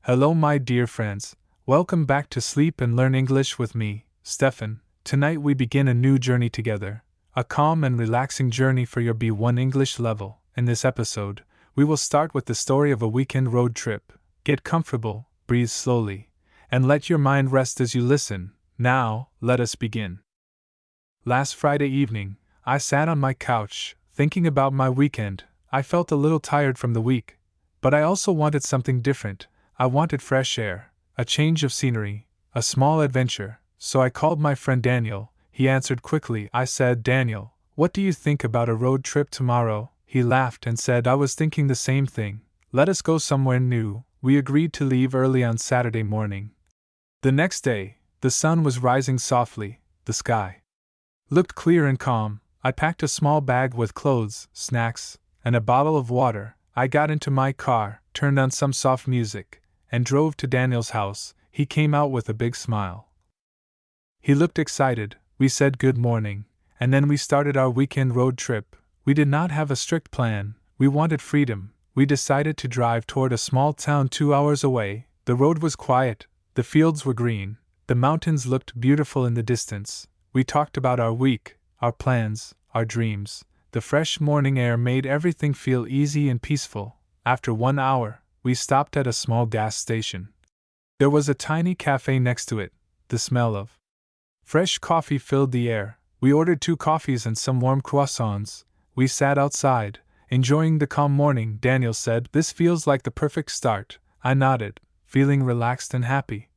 Hello, my dear friends. Welcome back to Sleep and Learn English with me, Stefan. Tonight we begin a new journey together, a calm and relaxing journey for your B1 English level. In this episode, we will start with the story of a weekend road trip. Get comfortable, breathe slowly, and let your mind rest as you listen. Now, let us begin. Last Friday evening, I sat on my couch, thinking about my weekend. I felt a little tired from the week, but I also wanted something different. I wanted fresh air, a change of scenery, a small adventure, so I called my friend Daniel. He answered quickly. I said, "Daniel, what do you think about a road trip tomorrow?" He laughed and said, "I was thinking the same thing. Let us go somewhere new." We agreed to leave early on Saturday morning. The next day, the sun was rising softly, the sky looked clear and calm. I packed a small bag with clothes, snacks, and a bottle of water. I got into my car, turned on some soft music, and drove to Daniel's house. He came out with a big smile. He looked excited. We said good morning, and then we started our weekend road trip. We did not have a strict plan. We wanted freedom. We decided to drive toward a small town 2 hours away. The road was quiet, the fields were green, the mountains looked beautiful in the distance. We talked about our week, our plans, our dreams. The fresh morning air made everything feel easy and peaceful. After 1 hour, we stopped at a small gas station. There was a tiny cafe next to it. The smell of fresh coffee filled the air. We ordered 2 coffees and some warm croissants. We sat outside, enjoying the calm morning. Daniel said, "This feels like the perfect start." I nodded, feeling relaxed and happy.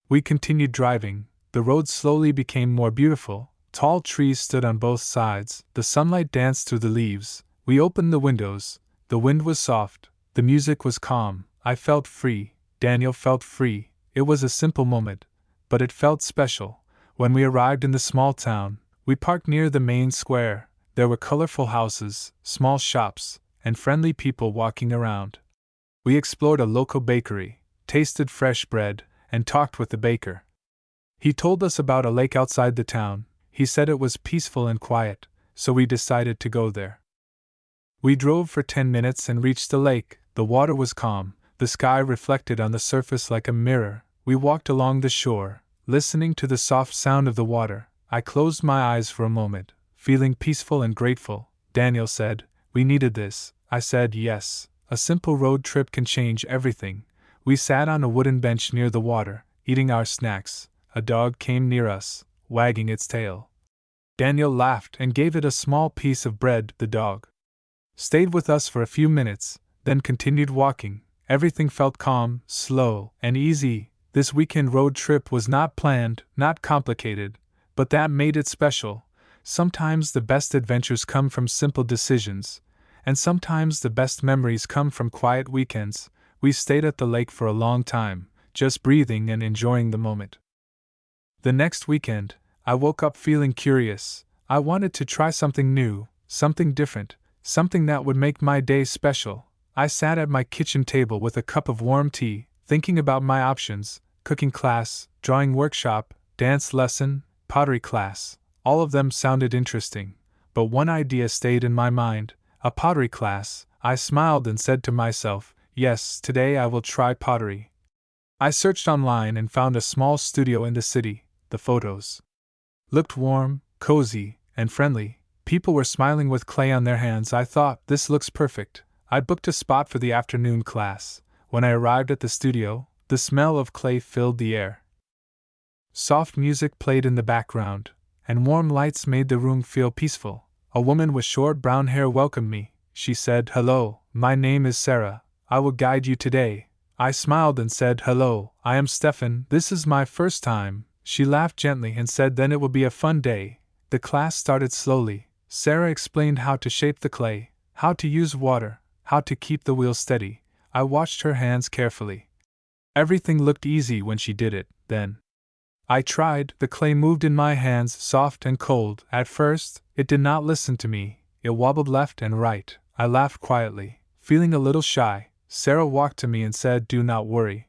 We continued driving. The road slowly became more beautiful. Tall trees stood on both sides. The sunlight danced through the leaves. We opened the windows. The wind was soft. The music was calm. I felt free. Daniel felt free. It was a simple moment, but it felt special. When we arrived in the small town, we parked near the main square. There were colorful houses, small shops, and friendly people walking around. We explored a local bakery, tasted fresh bread, and talked with the baker. He told us about a lake outside the town. He said it was peaceful and quiet, so we decided to go there. We drove for 10 minutes and reached the lake. The water was calm, the sky reflected on the surface like a mirror. We walked along the shore, listening to the soft sound of the water. I closed my eyes for a moment, feeling peaceful and grateful. Daniel said, "We needed this." I said, "Yes, a simple road trip can change everything." We sat on a wooden bench near the water, eating our snacks. A dog came near us, wagging its tail. Daniel laughed and gave it a small piece of bread. The dog stayed with us for a few minutes, then continued walking. Everything felt calm, slow, and easy. This weekend road trip was not planned, not complicated, but that made it special. Sometimes the best adventures come from simple decisions, and sometimes the best memories come from quiet weekends. We stayed at the lake for a long time, just breathing and enjoying the moment. The next weekend, I woke up feeling curious. I wanted to try something new, something different, something that would make my day special. I sat at my kitchen table with a cup of warm tea, thinking about my options: cooking class, drawing workshop, dance lesson, pottery class. All of them sounded interesting, but one idea stayed in my mind: a pottery class. I smiled and said to myself, "Yes, today I will try pottery." I searched online and found a small studio in the city. The photos looked warm, cozy, and friendly. People were smiling with clay on their hands. I thought, "This looks perfect." I booked a spot for the afternoon class. When I arrived at the studio, the smell of clay filled the air. Soft music played in the background, and warm lights made the room feel peaceful. A woman with short brown hair welcomed me. She said, "Hello, my name is Sarah. I will guide you today." I smiled and said, "Hello, I am Stefan. This is my first time." She laughed gently and said, "Then it will be a fun day." The class started slowly. Sarah explained how to shape the clay, how to use water, how to keep the wheel steady. I watched her hands carefully. Everything looked easy when she did it. Then I tried. The clay moved in my hands, soft and cold. At first, it did not listen to me. It wobbled left and right. I laughed quietly, feeling a little shy. Sarah walked to me and said, "Do not worry.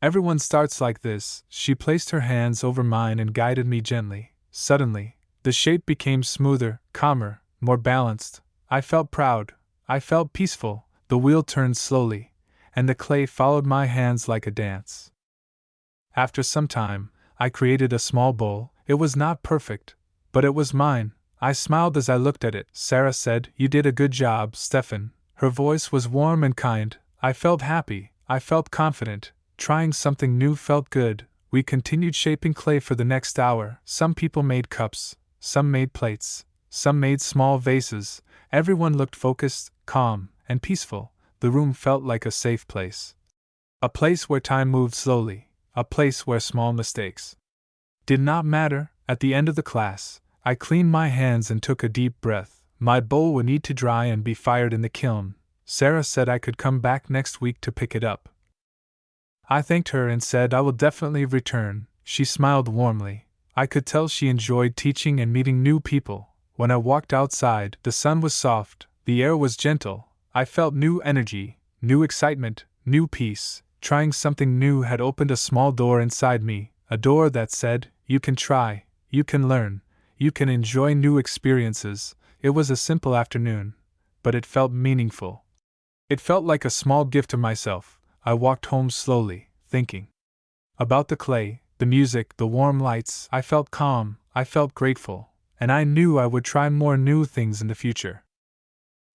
Everyone starts like this." She placed her hands over mine and guided me gently. Suddenly, the shape became smoother, calmer, more balanced. I felt proud. I felt peaceful. The wheel turned slowly, and the clay followed my hands like a dance. After some time, I created a small bowl. It was not perfect, but it was mine. I smiled as I looked at it. Sarah said, "You did a good job, Stefan." Her voice was warm and kind. I felt happy. I felt confident. Trying something new felt good. We continued shaping clay for the next hour. Some people made cups, some made plates, some made small vases. Everyone looked focused, calm, and peaceful. The room felt like a safe place. A place where time moved slowly. A place where small mistakes did not matter. At the end of the class, I cleaned my hands and took a deep breath. My bowl would need to dry and be fired in the kiln. Sarah said I could come back next week to pick it up. I thanked her and said I will definitely return. She smiled warmly. I could tell she enjoyed teaching and meeting new people. When I walked outside, the sun was soft, the air was gentle. I felt new energy, new excitement, new peace. Trying something new had opened a small door inside me, a door that said, "You can try, you can learn, you can enjoy new experiences." It was a simple afternoon, but it felt meaningful. It felt like a small gift to myself. I walked home slowly, thinking about the clay, the music, the warm lights. I felt calm, I felt grateful, and I knew I would try more new things in the future.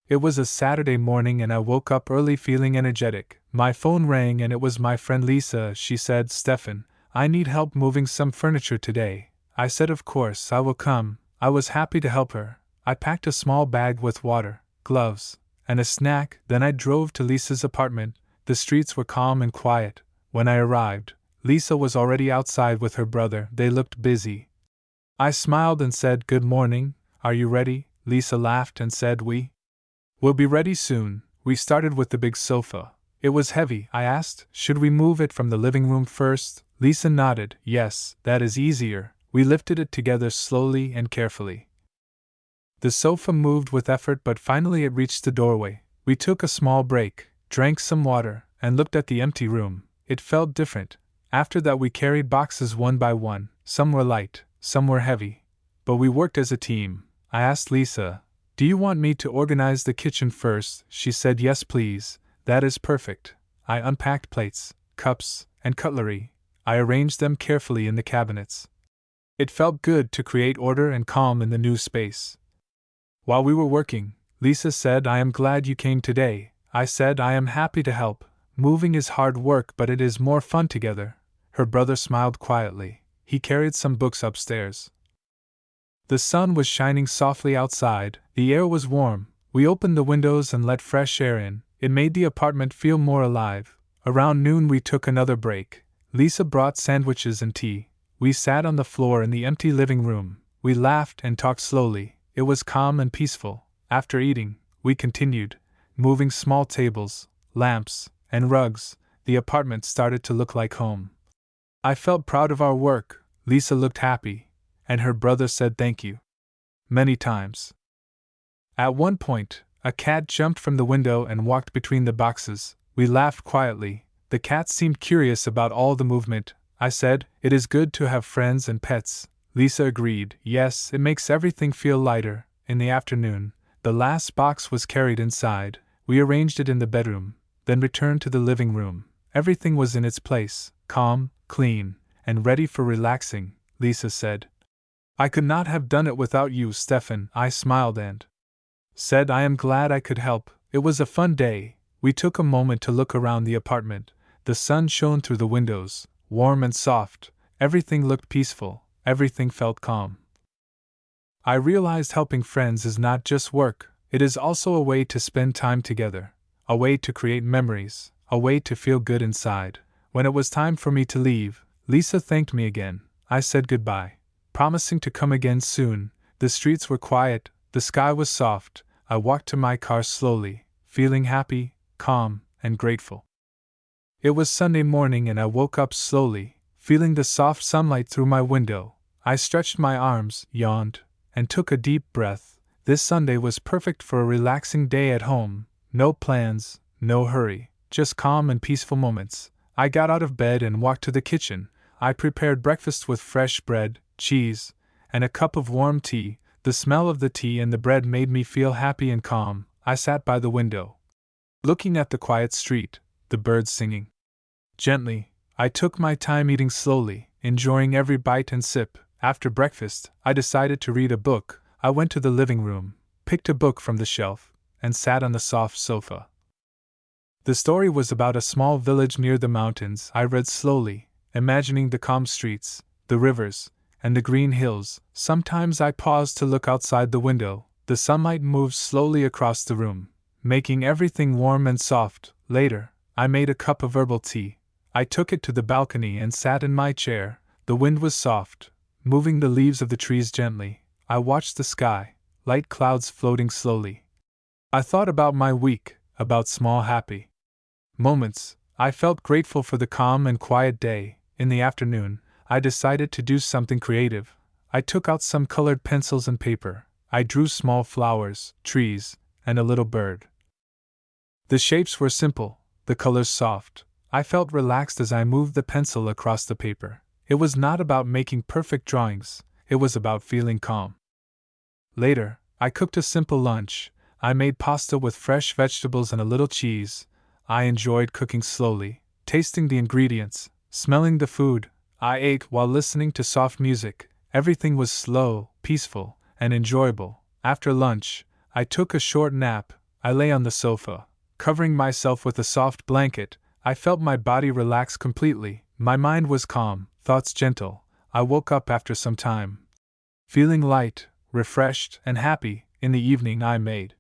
It was a Saturday morning and I woke up early feeling energetic. My phone rang and it was my friend Lisa. She said, "Stefan, I need help moving some furniture today." I said, "Of course, I will come." I was happy to help her. I packed a small bag with water, gloves, and a snack. Then I drove to Lisa's apartment. The streets were calm and quiet. When I arrived, Lisa was already outside with her brother. They looked busy. I smiled and said, "Good morning, are you ready?" Lisa laughed and said, "We'll be ready soon." We started with the big sofa. It was heavy. I asked, "Should we move it from the living room first?" Lisa nodded. "Yes, that is easier." We lifted it together slowly and carefully. The sofa moved with effort, but finally it reached the doorway. We took a small break, drank some water, and looked at the empty room. It felt different. After that we carried boxes one by one. Some were light, some were heavy. But we worked as a team. I asked Lisa, "Do you want me to organize the kitchen first?" She said, "Yes, please. That is perfect." I unpacked plates, cups, and cutlery. I arranged them carefully in the cabinets. It felt good to create order and calm in the new space. While we were working, Lisa said, "I am glad you came today." I said, "I am happy to help. Moving is hard work, but it is more fun together." Her brother smiled quietly. He carried some books upstairs. The sun was shining softly outside. The air was warm. We opened the windows and let fresh air in. It made the apartment feel more alive. Around noon we took another break. Lisa brought sandwiches and tea. We sat on the floor in the empty living room. We laughed and talked slowly. It was calm and peaceful. After eating, we continued, moving small tables, lamps, and rugs. The apartment started to look like home. I felt proud of our work. Lisa looked happy, and her brother said thank you many times. At one point, a cat jumped from the window and walked between the boxes. We laughed quietly. The cat seemed curious about all the movement. I said, "It is good to have friends and pets." Lisa agreed. "Yes, it makes everything feel lighter." In the afternoon, the last box was carried inside. We arranged it in the bedroom, then returned to the living room. Everything was in its place, calm, clean, and ready for relaxing. Lisa said, "I could not have done it without you, Stefan." I smiled and said, "I am glad I could help." It was a fun day. We took a moment to look around the apartment. The sun shone through the windows, warm and soft. Everything looked peaceful. Everything felt calm. I realized helping friends is not just work, it is also a way to spend time together, a way to create memories, a way to feel good inside. When it was time for me to leave, Lisa thanked me again. I said goodbye, promising to come again soon. The streets were quiet, the sky was soft. I walked to my car slowly, feeling happy, calm, and grateful. It was Sunday morning and I woke up slowly, feeling the soft sunlight through my window. I stretched my arms, yawned, and took a deep breath. This Sunday was perfect for a relaxing day at home. No plans, no hurry, just calm and peaceful moments. I got out of bed and walked to the kitchen. I prepared breakfast with fresh bread, cheese, and a cup of warm tea. The smell of the tea and the bread made me feel happy and calm. I sat by the window, looking at the quiet street. the birds singing. Gently, I took my time eating slowly, enjoying every bite and sip. After breakfast, I decided to read a book. I went to the living room, picked a book from the shelf, and sat on the soft sofa. The story was about a small village near the mountains. I read slowly, imagining the calm streets, the rivers, and the green hills. Sometimes I paused to look outside the window. The sunlight moved slowly across the room, making everything warm and soft. Later, I made a cup of herbal tea. I took it to the balcony and sat in my chair. The wind was soft, moving the leaves of the trees gently. I watched the sky, light clouds floating slowly. I thought about my week, about small happy moments. I felt grateful for the calm and quiet day. In the afternoon, I decided to do something creative. I took out some colored pencils and paper. I drew small flowers, trees, and a little bird. The shapes were simple, the colors soft. I felt relaxed as I moved the pencil across the paper. It was not about making perfect drawings, it was about feeling calm. Later, I cooked a simple lunch. I made pasta with fresh vegetables and a little cheese. I enjoyed cooking slowly, tasting the ingredients, smelling the food. I ate while listening to soft music. Everything was slow, peaceful, and enjoyable. After lunch, I took a short nap. I lay on the sofa, covering myself with a soft blanket. I felt my body relax completely. My mind was calm, thoughts gentle. I woke up after some time, feeling light, refreshed, and happy. In the evening, I made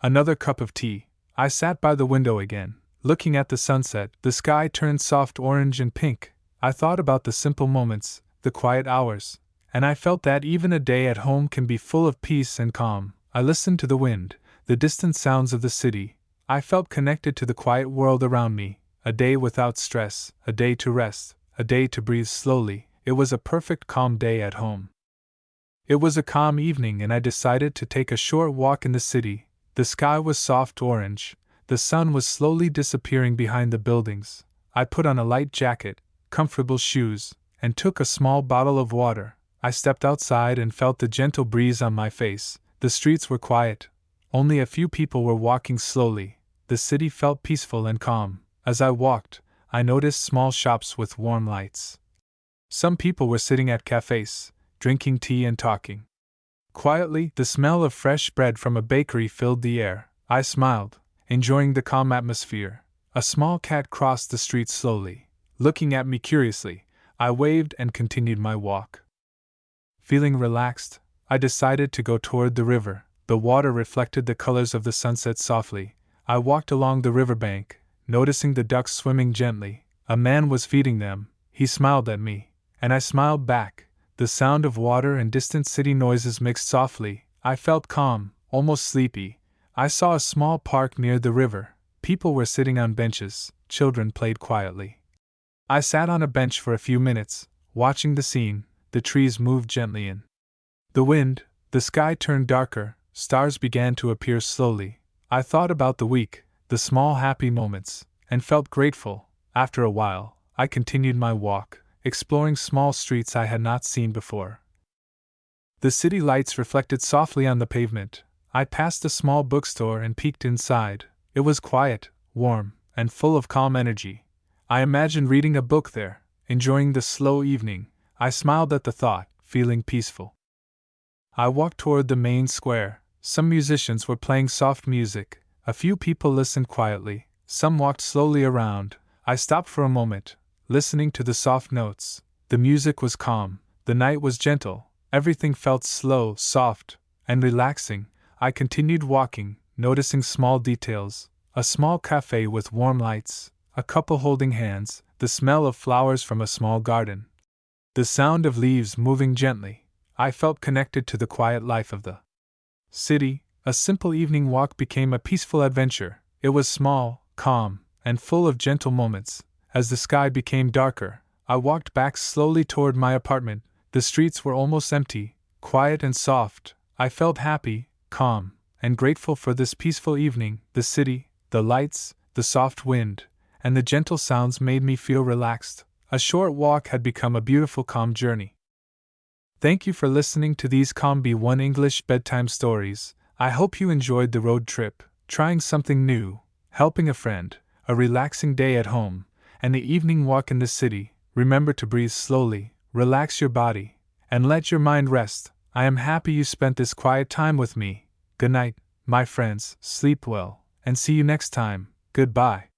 another cup of tea. I sat by the window again, looking at the sunset. The sky turned soft orange and pink. I thought about the simple moments, the quiet hours, and I felt that even a day at home can be full of peace and calm. I listened to the wind, the distant sounds of the city. I felt connected to the quiet world around me. A day without stress, a day to rest, a day to breathe slowly. It was a perfect calm day at home. It was a calm evening and I decided to take a short walk in the city. The sky was soft orange. The sun was slowly disappearing behind the buildings. I put on a light jacket, comfortable shoes, and took a small bottle of water. I stepped outside and felt the gentle breeze on my face. The streets were quiet. Only a few people were walking slowly. The city felt peaceful and calm. As I walked, I noticed small shops with warm lights. Some people were sitting at cafes, drinking tea and talking. Quietly, the smell of fresh bread from a bakery filled the air. I smiled, enjoying the calm atmosphere. A small cat crossed the street slowly. Looking at me curiously, I waved and continued my walk. Feeling relaxed, I decided to go toward the river. The water reflected the colors of the sunset softly. I walked along the riverbank, noticing the ducks swimming gently. A man was feeding them. He smiled at me, and I smiled back. The sound of water and distant city noises mixed softly. I felt calm, almost sleepy. I saw a small park near the river. People were sitting on benches. Children played quietly. I sat on a bench for a few minutes, watching the scene. The trees moved gently in the wind. The sky turned darker. Stars began to appear slowly. I thought about the week, the small happy moments, and felt grateful. After a while, I continued my walk, exploring small streets I had not seen before. The city lights reflected softly on the pavement. I passed a small bookstore and peeked inside. It was quiet, warm, and full of calm energy. I imagined reading a book there, enjoying the slow evening. I smiled at the thought, feeling peaceful. I walked toward the main square. Some musicians were playing soft music. A few people listened quietly. Some walked slowly around. I stopped for a moment, listening to the soft notes. The music was calm. The night was gentle. Everything felt slow, soft, and relaxing. I continued walking, noticing small details. A small cafe with warm lights, a couple holding hands, the smell of flowers from a small garden, the sound of leaves moving gently. I felt connected to the quiet life of the city. A simple evening walk became a peaceful adventure. It was small, calm, and full of gentle moments. As the sky became darker, I walked back slowly toward my apartment. The streets were almost empty, quiet and soft. I felt happy, calm, and grateful for this peaceful evening. The city, the lights, the soft wind, and the gentle sounds made me feel relaxed. A short walk had become a beautiful, calm journey. Thank you for listening to these Calm B1 English bedtime stories. I hope you enjoyed the road trip, trying something new, helping a friend, a relaxing day at home, and the evening walk in the city, remember to breathe slowly, relax your body, and let your mind rest. I am happy you spent this quiet time with me. Good night, my friends, sleep well, and see you next time. Goodbye.